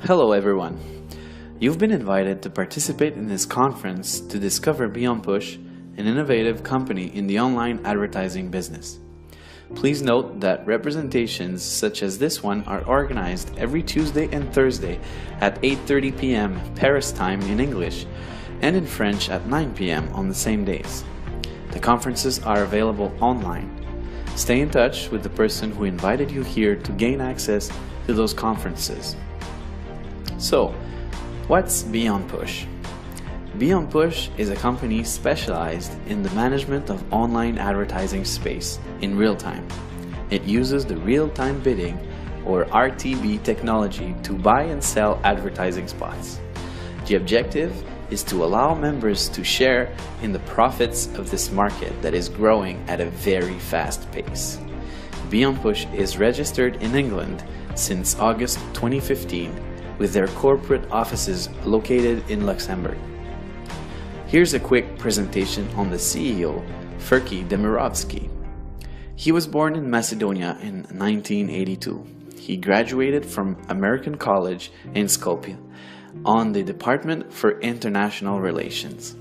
Hello everyone. You've been invited to participate in this conference to discover BeonPush, an innovative company in the online advertising business. Please note that representations such as this one are organized every Tuesday and Thursday at 8:30 p.m. Paris time in English and in French at 9 p.m. on the same days. The conferences are available online. Stay in touch with the person who invited you here to gain access to those conferences. So, what's BeonPush? BeonPush is a company specialized in the management of online advertising space in real time. It uses the real-time bidding or RTB technology to buy and sell advertising spots. The objective is to allow members to share in the profits of this market that is growing at a very fast pace. BeonPush is registered in England since August 2015 with their corporate offices located in Luxembourg. Here's a quick presentation on the CEO, Ferki Demirovski. He was born in Macedonia in 1982. He graduated from American College in Skopje on the Department for International Relations.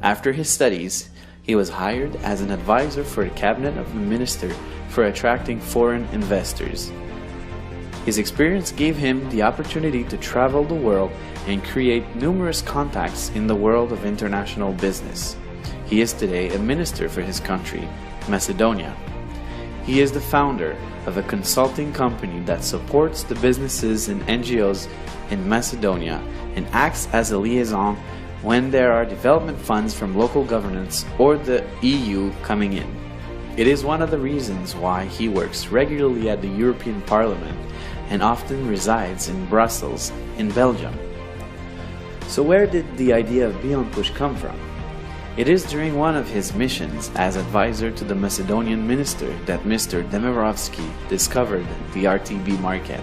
After his studies, he was hired as an advisor for the Cabinet of the Minister for attracting foreign investors. His experience gave him the opportunity to travel the world and create numerous contacts in the world of international business. He is today a minister for his country, Macedonia. He is the founder of a consulting company that supports the businesses and NGOs in Macedonia and acts as a liaison when there are development funds from local governments or the EU coming in. It is one of the reasons why he works regularly at the European Parliament and often resides in Brussels, in Belgium. So where did the idea of BeonPush come from? It is during one of his missions as advisor to the Macedonian minister that Mr. Demirovski discovered the RTB market.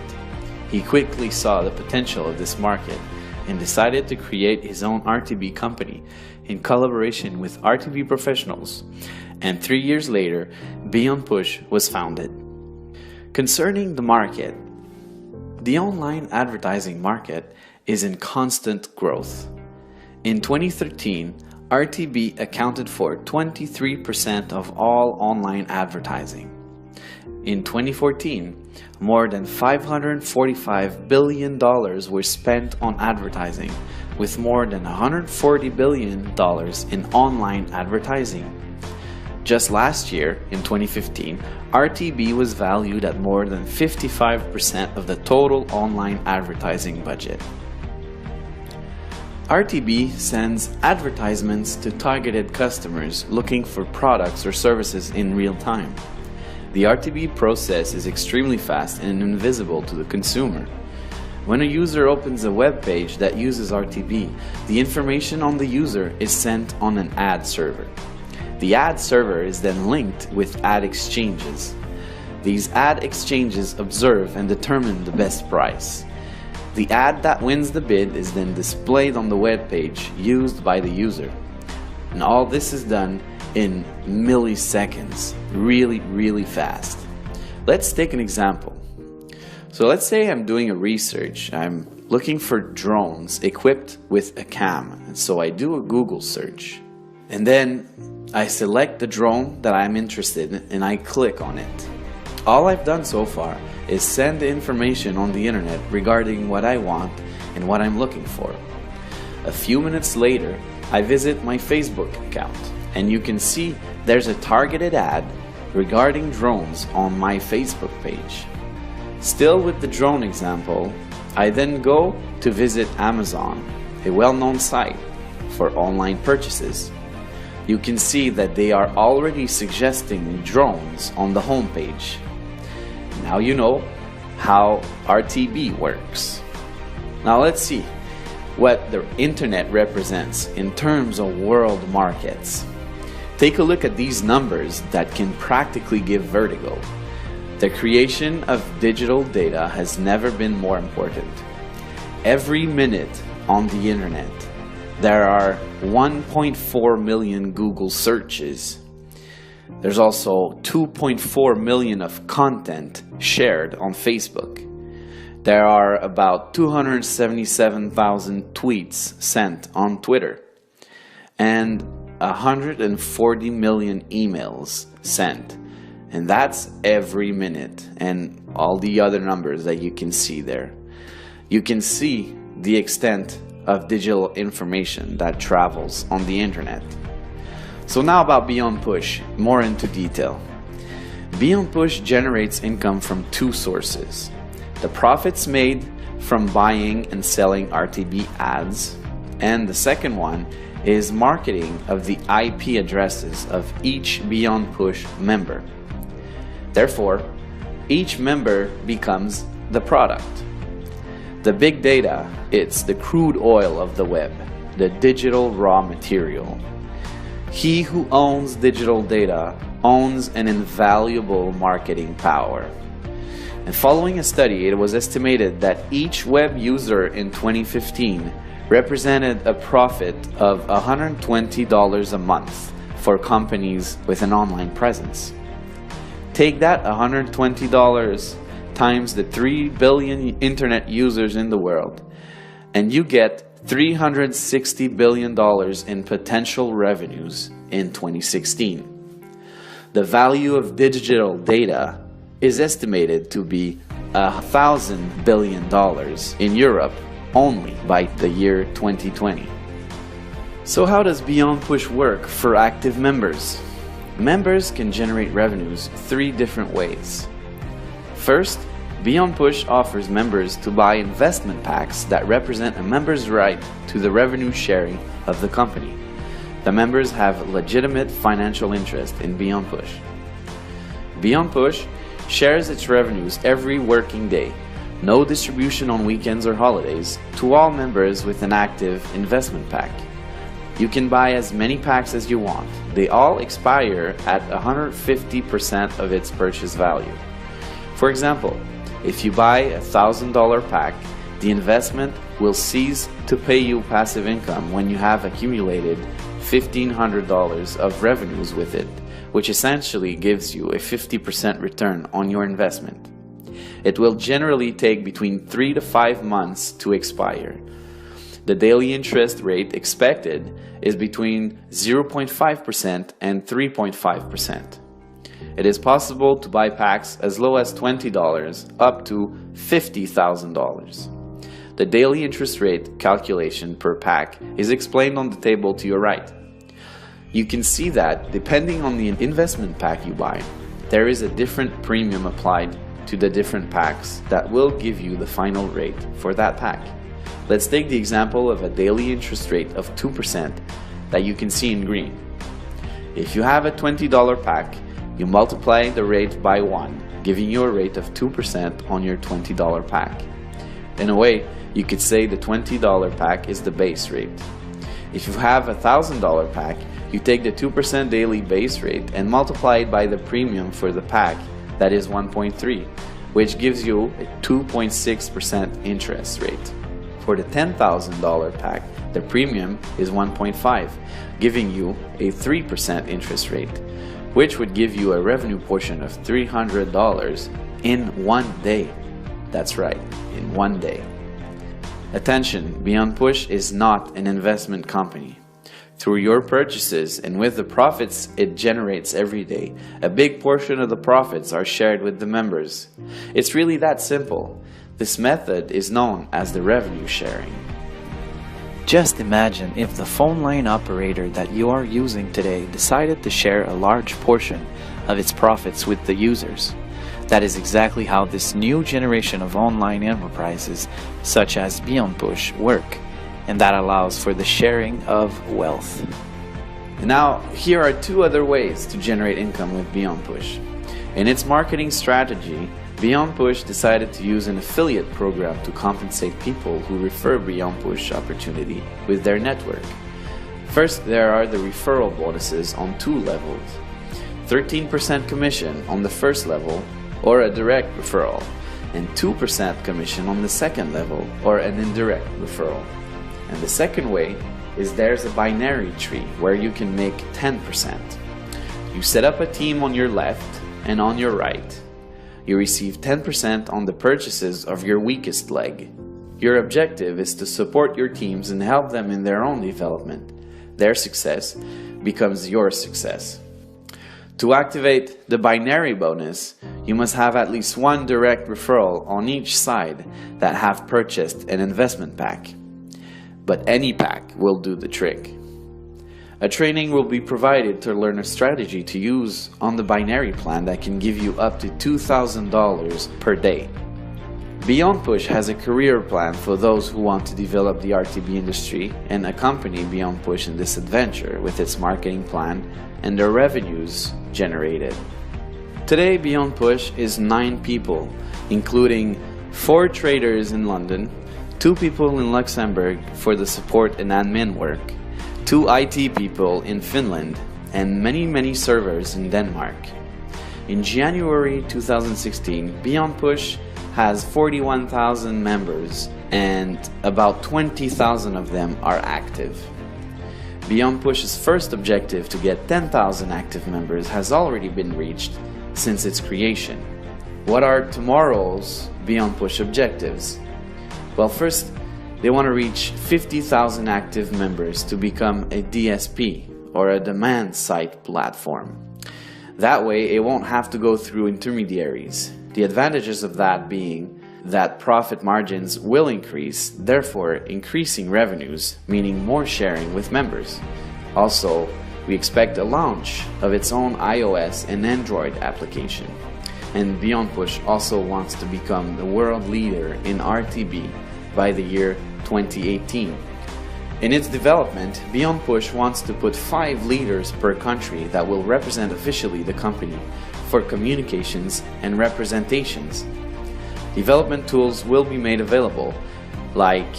He quickly saw the potential of this market and decided to create his own RTB company in collaboration with RTB professionals. And 3 years later, BeonPush was founded. Concerning the market, the online advertising market is in constant growth. In 2013, RTB accounted for 23% of all online advertising. In 2014, more than $545 billion were spent on advertising, with more than $140 billion in online advertising. Just last year, in 2015, RTB was valued at more than 55% of the total online advertising budget. RTB sends advertisements to targeted customers looking for products or services in real time. The RTB process is extremely fast and invisible to the consumer. When a user opens a web page that uses RTB, the information on the user is sent on an ad server. The ad server is then linked with ad exchanges. These ad exchanges observe and determine the best price. The ad that wins the bid is then displayed on the web page used by the user. And all this is done in milliseconds, really fast. Let's take an example. So let's say I'm doing a research. I'm looking for drones equipped with a cam. And so I do a Google search. And then I select the drone that I'm interested in and I click on it. All I've done so far is send the information on the internet regarding what I want and what I'm looking for. A few minutes later, I visit my Facebook account and you can see there's a targeted ad regarding drones on my Facebook page. Still with the drone example, I then go to visit Amazon, a well-known site for online purchases. You can see that they are already suggesting drones on the homepage. Now you know how RTB works. Now let's see what the internet represents in terms of world markets. Take a look at these numbers that can practically give vertigo. The creation of digital data has never been more important. Every minute on the internet, there are 1.4 million Google searches. There's also 2.4 million of content shared on Facebook. There are about 277,000 tweets sent on Twitter and 140 million emails sent. And that's every minute, and all the other numbers that you can see there. You can see the extent of digital information that travels on the internet. So now about BeonPush, more into detail. BeonPush generates income from two sources: the profits made from buying and selling RTB ads, and the second one is marketing of the IP addresses of each BeonPush member. Therefore, each member becomes the product. The big data, it's the crude oil of the web, the digital raw material. He who owns digital data owns an invaluable marketing power. And following a study, it was estimated that each web user in 2015 represented a profit of $120 a month for companies with an online presence. Take that $120 times the 3 billion internet users in the world, and you get $360 billion in potential revenues in 2016. The value of digital data is estimated to be $1,000 billion in Europe only by the year 2020. So how does BeonPush work for active members? Members can generate revenues 3 different ways. First, BeonPush offers members to buy investment packs that represent a member's right to the revenue sharing of the company. The members have legitimate financial interest in BeonPush. BeonPush shares its revenues every working day, no distribution on weekends or holidays, to all members with an active investment pack. You can buy as many packs as you want. They all expire at 150% of its purchase value. For example, if you buy a $1,000 pack, the investment will cease to pay you passive income when you have accumulated $1,500 of revenues with it, which essentially gives you a 50% return on your investment. It will generally take between 3 to 5 months to expire. The daily interest rate expected is between 0.5% and 3.5%. It is possible to buy packs as low as $20 up to $50,000. The daily interest rate calculation per pack is explained on the table to your right. You can see that depending on the investment pack you buy, there is a different premium applied to the different packs that will give you the final rate for that pack. Let's take the example of a daily interest rate of 2% that you can see in green. If you have a $20 pack, you multiply the rate by 1, giving you a rate of 2% on your $20 pack. In a way, you could say the $20 pack is the base rate. If you have a $1,000 pack, you take the 2% daily base rate and multiply it by the premium for the pack, that is 1.3, which gives you a 2.6% interest rate. For the $10,000 pack, the premium is 1.5, giving you a 3% interest rate, which would give you a revenue portion of $300 in 1 day. That's right, in 1 day. Attention, BeonPush is not an investment company. Through your purchases and with the profits it generates every day, a big portion of the profits are shared with the members. It's really that simple. This method is known as the revenue sharing. Just imagine if the phone line operator that you are using today decided to share a large portion of its profits with the users. That is exactly how this new generation of online enterprises, such as BeonPush, work, and that allows for the sharing of wealth. Now, here are 2 other ways to generate income with BeonPush. In its marketing strategy, BeonPush decided to use an affiliate program to compensate people who refer BeonPush opportunity with their network. First, there are the referral bonuses on 2 levels. 13% commission on the first level, or a direct referral, and 2% commission on the second level, or an indirect referral. And the second way is there's a binary tree where you can make 10%. You set up a team on your left and on your right. you receive 10% on the purchases of your weakest leg. Your objective is to support your teams and help them in their own development. Their success becomes your success. To activate the binary bonus, you must have at least one direct referral on each side that have purchased an investment pack. But any pack will do the trick. A training will be provided to learn a strategy to use on the binary plan that can give you up to $2,000 per day. BeonPush has a career plan for those who want to develop the RTB industry and accompany BeonPush in this adventure with its marketing plan and the revenues generated. Today, BeonPush is 9 people, including 4 traders in London, 2 people in Luxembourg for the support and admin work, 2 IT people in Finland, and many servers in Denmark. In January 2016, BeonPush has 41,000 members and about 20,000 of them are active. BeonPush's first objective to get 10,000 active members has already been reached since its creation. What are tomorrow's BeonPush objectives? Well, first, they want to reach 50,000 active members to become a DSP, or a demand side platform. That way, it won't have to go through intermediaries. The advantages of that being that profit margins will increase, therefore increasing revenues, meaning more sharing with members. Also, we expect a launch of its own iOS and Android application. And BeonPush also wants to become the world leader in RTB by the year 2018. In its development, BeonPush wants to put 5 leaders per country that will represent officially the company for communications and representations. Development tools will be made available, like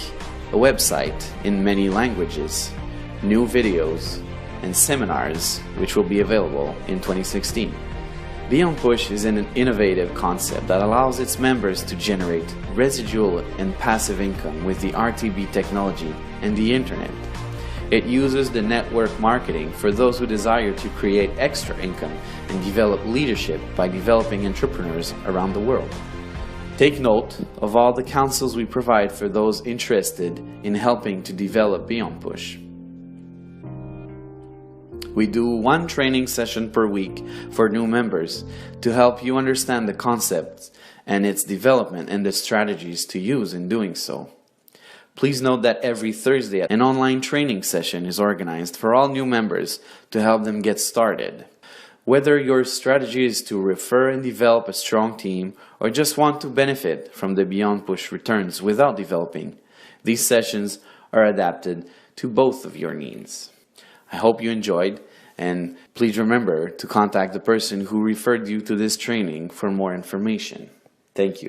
a website in many languages, new videos, and seminars, which will be available in 2016. BeonPush is an innovative concept that allows its members to generate residual and passive income with the RTB technology and the internet. It uses the network marketing for those who desire to create extra income and develop leadership by developing entrepreneurs around the world. Take note of all the counsels we provide for those interested in helping to develop BeonPush. We do 1 training session per week for new members to help you understand the concepts and its development and the strategies to use in doing so. Please note that every Thursday an online training session is organized for all new members to help them get started. Whether your strategy is to refer and develop a strong team or just want to benefit from the BeonPush returns without developing, these sessions are adapted to both of your needs. I hope you enjoyed, and please remember to contact the person who referred you to this training for more information. Thank you.